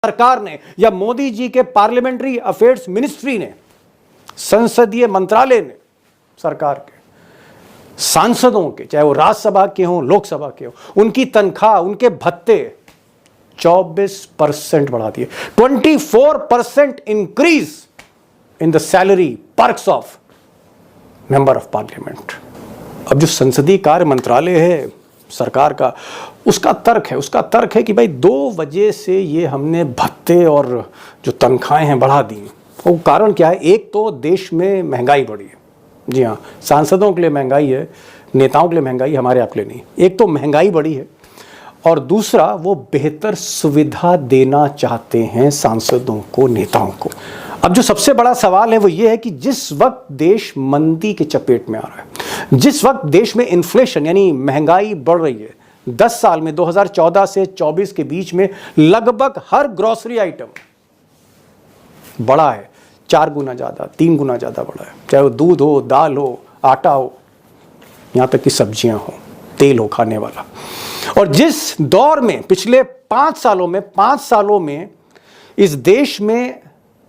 सरकार ने या मोदी जी के पार्लियामेंट्री अफेयर्स मिनिस्ट्री ने, संसदीय मंत्रालय ने, सरकार के सांसदों के, चाहे वो राज्यसभा के हों लोकसभा के हों, उनकी तनख्वाह, उनके भत्ते 24% बढ़ा दिए। 24% increase in the salary perks of member of parliament. अब जो संसदीय कार्य मंत्रालय है सरकार का, उसका तर्क है कि भाई 2 वजह से ये हमने भत्ते और जो तनख्वाहें हैं बढ़ा दी। वो कारण क्या है? एक तो देश में महंगाई बढ़ी है। जी हाँ, सांसदों के लिए महंगाई है, नेताओं के लिए महंगाई, हमारे आपके लिए नहीं। एक तो महंगाई बढ़ी है और दूसरा वो बेहतर सुविधा देना चाहते हैं सांसदों को, नेताओं को। अब जो सबसे बड़ा सवाल है वो ये है कि जिस वक्त देश मंदी के चपेट में आ रहा है, जिस वक्त देश में इन्फ्लेशन यानी महंगाई बढ़ रही है, 10 साल में 2014 से 24 के बीच में लगभग हर ग्रोसरी आइटम बढ़ा है, 4 गुना ज़्यादा, 3 गुना ज़्यादा बढ़ा है। चाहे वो दूध हो, दाल हो, आटा हो, यहाँ तक कि सब्जियां हो, तेल हो खाने वाला। और जिस दौर में पिछले 5 सालों में इस देश में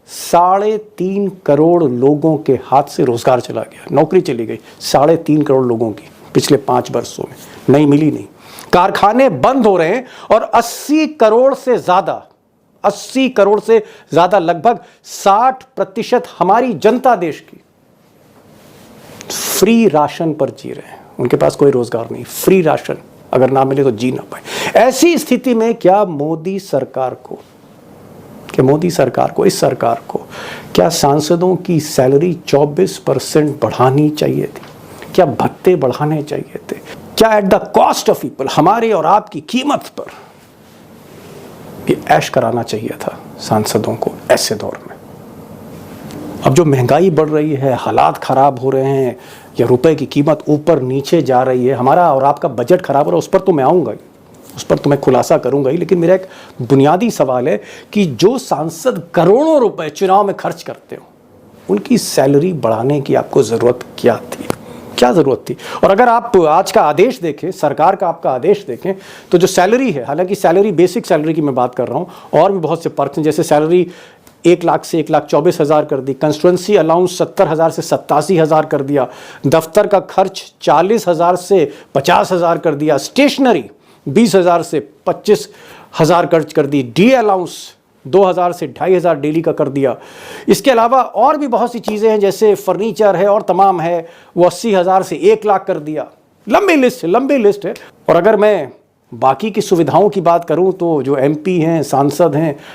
3.5 करोड़ लोगों के हाथ से रोजगार चला गया, नौकरी चली गई 3.5 करोड़ लोगों की पिछले 5 वर्षों में, नहीं मिली नहीं। कारखाने बंद हो रहे हैं और 80 करोड़ से ज्यादा लगभग 60% हमारी जनता देश की फ्री राशन पर जी रहे हैं। उनके पास कोई रोजगार नहीं, फ्री राशन अगर ना मिले तो जी ना पाए। ऐसी स्थिति में क्या मोदी सरकार को, इस सरकार को क्या सांसदों की सैलरी 24% बढ़ानी चाहिए थी? क्या भत्ते बढ़ाने चाहिए थे? क्या at the cost of people, हमारे और आपकी कीमत पर ये ऐश कराना चाहिए था सांसदों को ऐसे दौर में? अब जो महंगाई बढ़ रही है, हालात खराब हो रहे हैं, या रुपए की कीमत ऊपर नीचे जा रही है, हमारा और आपका बजट खराब हो रहा है, उस पर तो मैं आऊँगा ही, उस पर तो मैं खुलासा करूंगा ही। लेकिन मेरा एक बुनियादी सवाल है कि जो सांसद करोड़ों रुपए चुनाव में खर्च करते हो, उनकी सैलरी बढ़ाने की आपको ज़रूरत क्या थी? क्या ज़रूरत थी? और अगर आप आज का आदेश देखें, सरकार का आपका आदेश देखें, तो जो सैलरी है, हालांकि सैलरी बेसिक सैलरी की मैं बात कर रहा हूँ, और भी बहुत से पर्क हैं, जैसे सैलरी 1 लाख से 1,24,000 कर दी, कंस्टिट्यूंसी अलाउंस 70,000 से 87,000 कर दिया, दफ्तर का खर्च 40,000 से 50,000 कर दिया, स्टेशनरी 20,000 से 25,000 खर्च कर दी, डी अलाउंस 2,000 से 2,500 डेली का कर दिया। इसके अलावा और भी बहुत सी चीज़ें हैं, जैसे फर्नीचर है और तमाम है, वो 80,000 से 1 लाख कर दिया। लंबी लिस्ट है। और अगर मैं बाकी की सुविधाओं की बात करूं तो जो एमपी हैं, सांसद हैं,